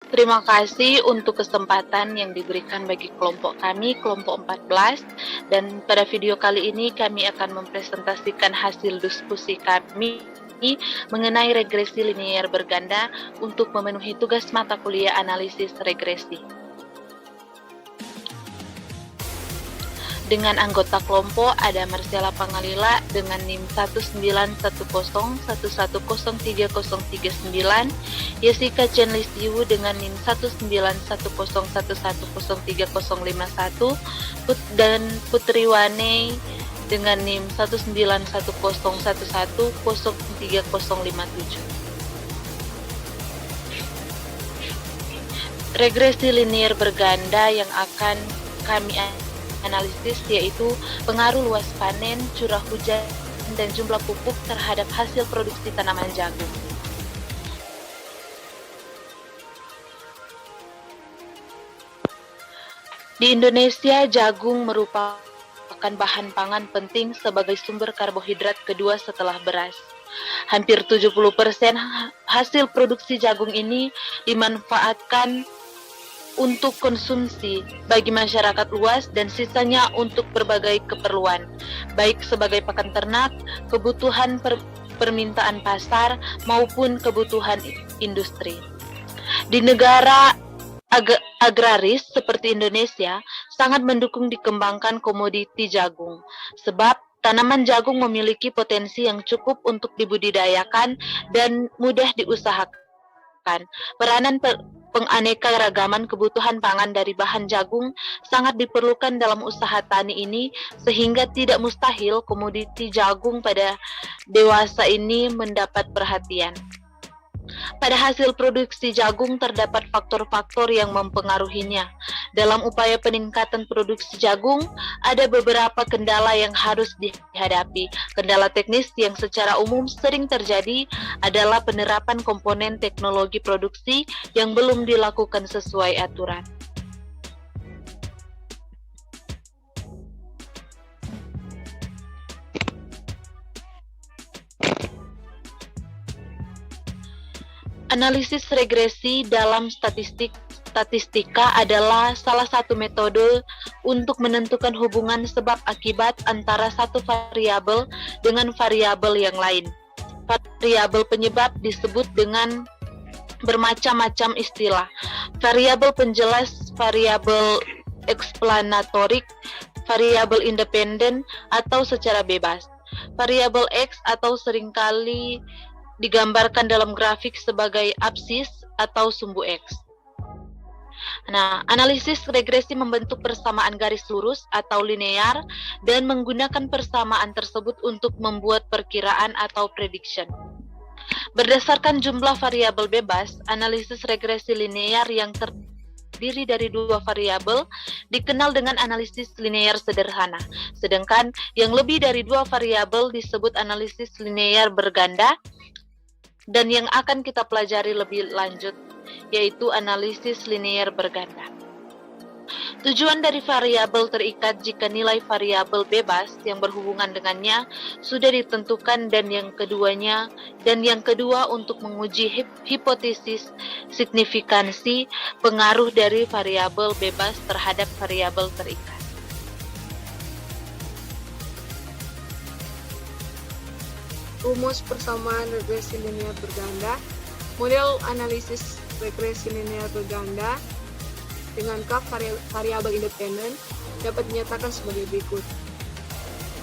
Terima kasih untuk kesempatan yang diberikan bagi kelompok kami, kelompok 14. Dan pada video kali ini kami akan mempresentasikan hasil diskusi kami mengenai regresi linear berganda untuk memenuhi tugas mata kuliah analisis regresi. Dengan anggota kelompok ada Marcella Pangalila dengan NIM 19101103039, Jessica Chen Lisiu dengan NIM 19101103051, dan Putri Wane dengan NIM 19101103057. Regresi linear berganda yang akan kami analisis yaitu pengaruh luas panen, curah hujan, dan jumlah pupuk terhadap hasil produksi tanaman jagung. Di Indonesia, jagung merupakan bahan pangan penting sebagai sumber karbohidrat kedua setelah beras. Hampir 70% hasil produksi jagung ini dimanfaatkan untuk konsumsi bagi masyarakat luas dan sisanya untuk berbagai keperluan, baik sebagai pakan ternak, kebutuhan permintaan pasar, maupun kebutuhan industri. Di negara agraris seperti Indonesia, sangat mendukung dikembangkan komoditi jagung, sebab tanaman jagung memiliki potensi yang cukup untuk dibudidayakan dan mudah diusahakan. Peranan penganeka-ragaman kebutuhan pangan dari bahan jagung sangat diperlukan dalam usaha tani ini, sehingga tidak mustahil komoditi jagung pada dewasa ini mendapat perhatian. Pada hasil produksi jagung terdapat faktor-faktor yang mempengaruhinya. Dalam upaya peningkatan produksi jagung, ada beberapa kendala yang harus dihadapi. Kendala teknis yang secara umum sering terjadi adalah penerapan komponen teknologi produksi yang belum dilakukan sesuai aturan. Analisis regresi dalam statistika adalah salah satu metode untuk menentukan hubungan sebab akibat antara satu variabel dengan variabel yang lain. Variabel penyebab disebut dengan bermacam-macam istilah. Variabel penjelas, variabel eksplanatorik, variabel independen, atau secara bebas. Variabel X atau seringkali digambarkan dalam grafik sebagai absis atau sumbu X. Nah, analisis regresi membentuk persamaan garis lurus atau linear dan menggunakan persamaan tersebut untuk membuat perkiraan atau prediction. Berdasarkan jumlah variabel bebas, analisis regresi linear yang terdiri dari dua variabel dikenal dengan analisis linear sederhana, sedangkan yang lebih dari dua variabel disebut analisis linear berganda, dan yang akan kita pelajari lebih lanjut yaitu analisis linear berganda. Tujuan dari variabel terikat jika nilai variabel bebas yang berhubungan dengannya sudah ditentukan, dan yang kedua untuk menguji hipotesis signifikansi pengaruh dari variabel bebas terhadap variabel terikat. Rumus persamaan regresi linear berganda. Model analisis regresi linear berganda dengan k variabel independen dapat dinyatakan sebagai berikut.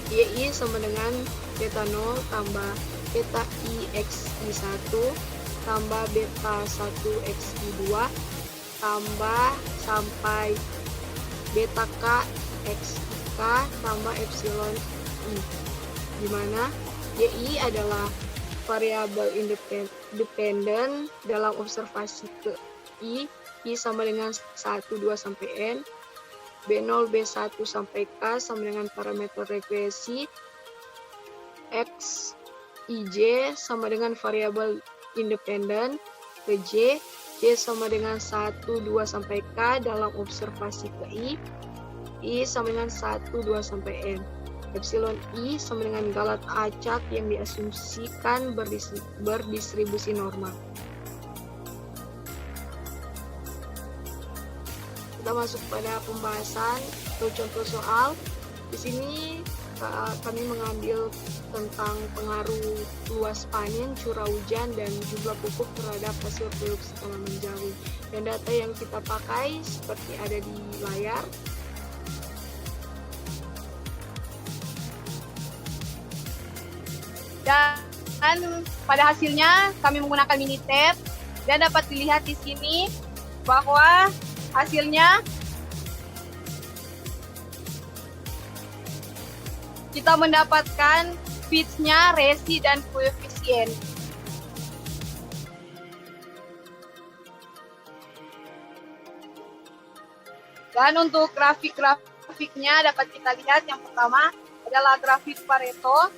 YI sama dengan beta 0 tambah beta I X I1 tambah beta 1 X I2 tambah sampai beta K X K tambah epsilon I, di mana YI adalah variabel independen dalam observasi ke I sama dengan 1, 2, sampai N, B0, B1 sampai K sama dengan parameter regresi, X, IJ sama dengan variabel independen, ke J sama dengan 1, 2, sampai K dalam observasi ke I sama dengan 1, 2, sampai N. Epsilon I sama dengan galat acak yang diasumsikan berdistribusi normal. kita masuk pada pembahasan atau contoh soal. Di sini kami mengambil tentang pengaruh luas panen, curah hujan, dan jumlah pupuk terhadap hasil produksi tanaman jawi. Dan data yang kita pakai seperti ada di layar. Dan pada hasilnya kami menggunakan Minitab dan dapat dilihat di sini bahwa hasilnya kita mendapatkan pitch-nya, resi, dan koefisien. Dan untuk grafik-grafiknya dapat kita lihat, yang pertama adalah grafik Pareto,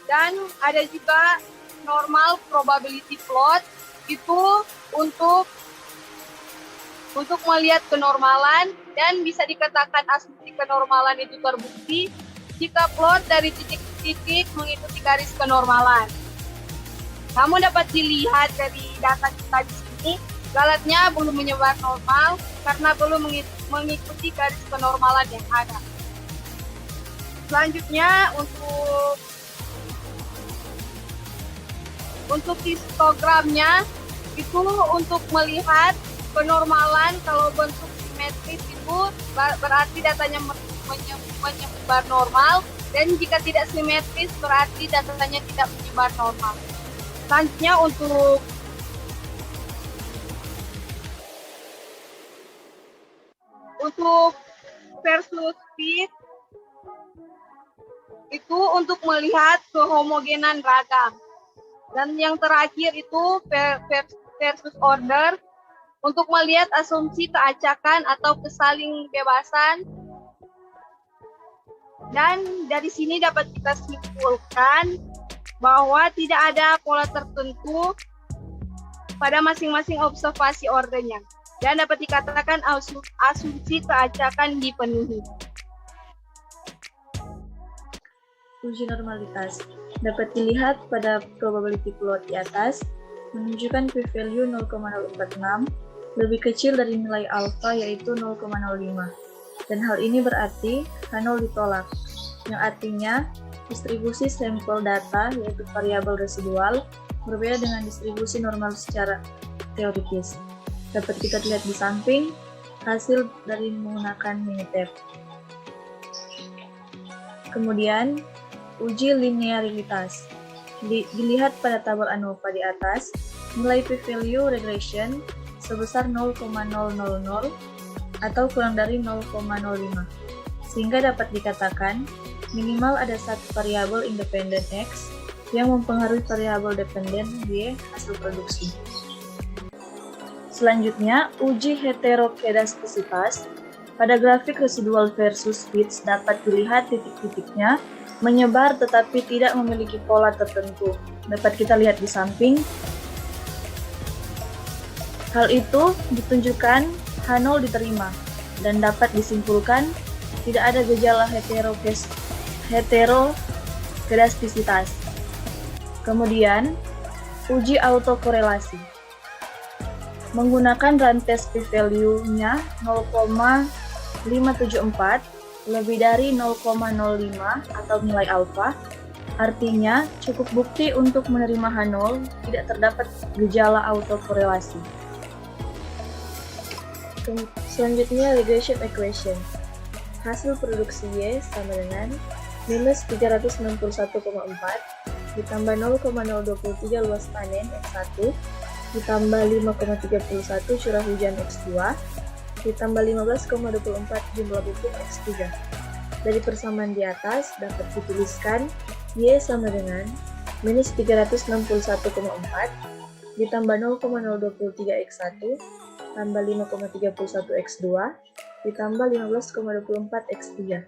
dan ada juga normal probability plot, itu untuk melihat kenormalan, dan bisa dikatakan asumsi kenormalan itu terbukti jika plot dari titik-titik mengikuti garis kenormalan. Namun dapat dilihat dari data kita di sini, galatnya belum menyebar normal karena belum mengikuti garis kenormalan yang ada. Selanjutnya untuk histogramnya itu untuk melihat kenormalan. Kalau bentuk simetris itu berarti datanya menyebar normal, dan jika tidak simetris berarti datanya tidak menyebar normal. Selanjutnya untuk versus fit itu untuk melihat kehomogenan ragam. Dan yang terakhir itu versus order untuk melihat asumsi keacakan atau kesaling bebasan. Dan dari sini dapat kita simpulkan bahwa tidak ada pola tertentu pada masing-masing observasi ordernya. Dan dapat dikatakan asumsi keacakan dipenuhi. Uji normalitas dapat dilihat pada probability plot di atas, menunjukkan p-value 0,046 lebih kecil dari nilai alfa yaitu 0,05. Dan hal ini berarti H0 ditolak, yang artinya distribusi sampel data yaitu variabel residual berbeda dengan distribusi normal secara teoritis. Dapat kita lihat di samping hasil dari menggunakan Minitab. Kemudian uji linearitas. Dilihat pada tabel ANOVA di atas, nilai p-value regression sebesar 0,000 atau kurang dari 0,05, sehingga dapat dikatakan minimal ada satu variabel independen X yang mempengaruhi variabel dependen Y hasil produksi. Selanjutnya, uji heterokedastisitas. Pada grafik residual versus fits dapat dilihat titik-titiknya menyebar tetapi tidak memiliki pola tertentu. Dapat kita lihat di samping. Hal itu ditunjukkan H0 diterima dan dapat disimpulkan tidak ada gejala heterokedastisitas. Kemudian, uji autokorelasi. Menggunakan rantes p-value-nya 0,574 lebih dari 0,05 atau nilai alfa, artinya cukup bukti untuk menerima H0 tidak terdapat gejala autokorelasi. Selanjutnya regression equation. Hasil produksi Y sama dengan minus 361,4 ditambah 0,023 luas panen X1 ditambah 5,31 curah hujan X2 ditambah 15,24 jumlah pupuk X3. Dari persamaan di atas dapat dituliskan Y sama dengan minus 361,4 ditambah 0,023 X1 tambah 5,31 X2 ditambah 15,24 X3.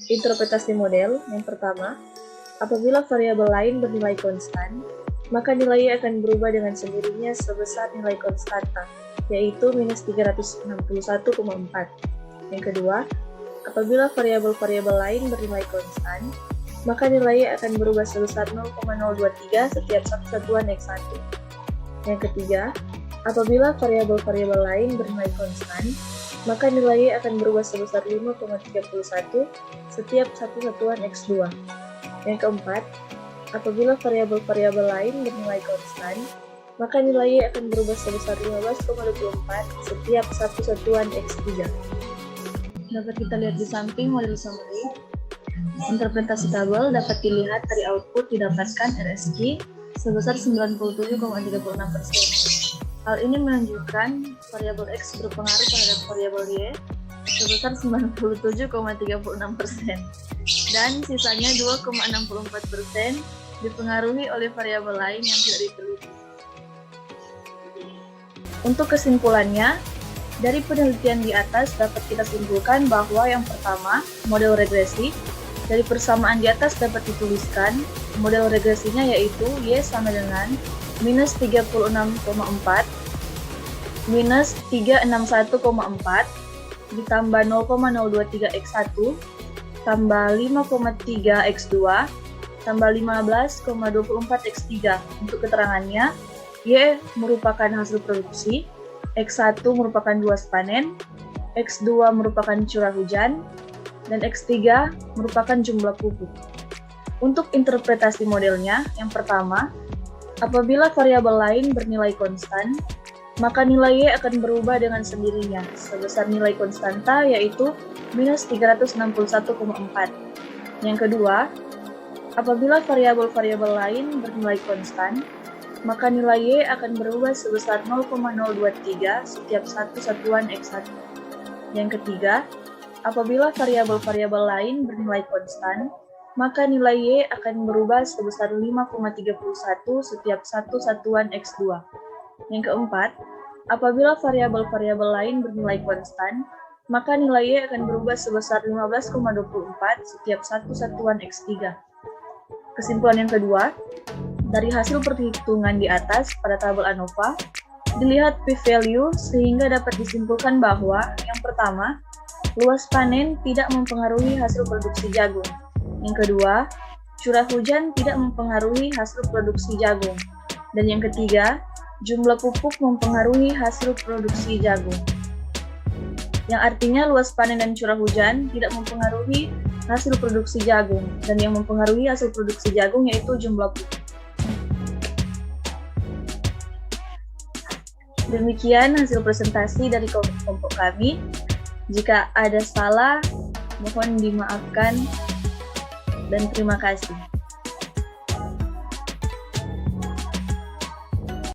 Interpretasi model yang pertama, apabila variabel lain bernilai konstan, maka nilai Y akan berubah dengan sendirinya sebesar nilai konstanta, yaitu minus 361,4. Yang kedua, apabila variabel-variabel lain bernilai konstan, maka nilai Y akan berubah sebesar 0,023 setiap satu satuan X1. Yang ketiga, Apabila variabel-variabel lain bernilai konstan, maka nilai Y akan berubah sebesar 5,31 setiap satu satuan X2. Yang keempat, apabila variabel-variabel lain bernilai konstan, maka nilai Y akan berubah sebesar 15,24 setiap satu satuan X3. Dapat kita lihat di samping model summary. Interpretasi tabel dapat dilihat dari output didapatkan RSG sebesar 97,36%. Hal ini menunjukkan variabel X berpengaruh terhadap variabel Y sebesar 97,36% dan sisanya 2,64% dipengaruhi oleh variabel lain yang tidak diteliti. Untuk kesimpulannya, dari penelitian di atas dapat kita simpulkan bahwa yang pertama, model regresi. Dari persamaan di atas dapat dituliskan model regresinya yaitu Y sama dengan minus 36,4 minus 361,4 ditambah 0,023 X1 tambah 5,3 X2 tambah 15,24 X3. Untuk keterangannya, Y merupakan hasil produksi, X1 merupakan luas panen, X2 merupakan curah hujan, dan X3 merupakan jumlah pupuk. Untuk interpretasi modelnya, yang pertama, apabila variabel lain bernilai konstan, maka nilai Y akan berubah dengan sendirinya sebesar nilai konstanta yaitu minus 361,4. Yang kedua, apabila variabel-variabel lain bernilai konstan, maka nilai Y akan berubah sebesar 0,023 setiap satu satuan X1. Yang ketiga, apabila variabel-variabel lain bernilai konstan, maka nilai Y akan berubah sebesar 5,31 setiap satu satuan X2. Yang keempat, apabila variabel-variabel lain bernilai konstan, maka nilai Y akan berubah sebesar 15,24 setiap satu satuan X3. Kesimpulan yang kedua, dari hasil perhitungan di atas pada tabel ANOVA, dilihat p-value sehingga dapat disimpulkan bahwa yang pertama, luas panen tidak mempengaruhi hasil produksi jagung. Yang kedua, curah hujan tidak mempengaruhi hasil produksi jagung. Dan yang ketiga, jumlah pupuk mempengaruhi hasil produksi jagung. Yang artinya luas panen dan curah hujan tidak mempengaruhi hasil produksi jagung. Dan yang mempengaruhi hasil produksi jagung yaitu jumlah pupuk. Demikian hasil presentasi dari kelompok kami. Jika ada salah, mohon dimaafkan dan terima kasih.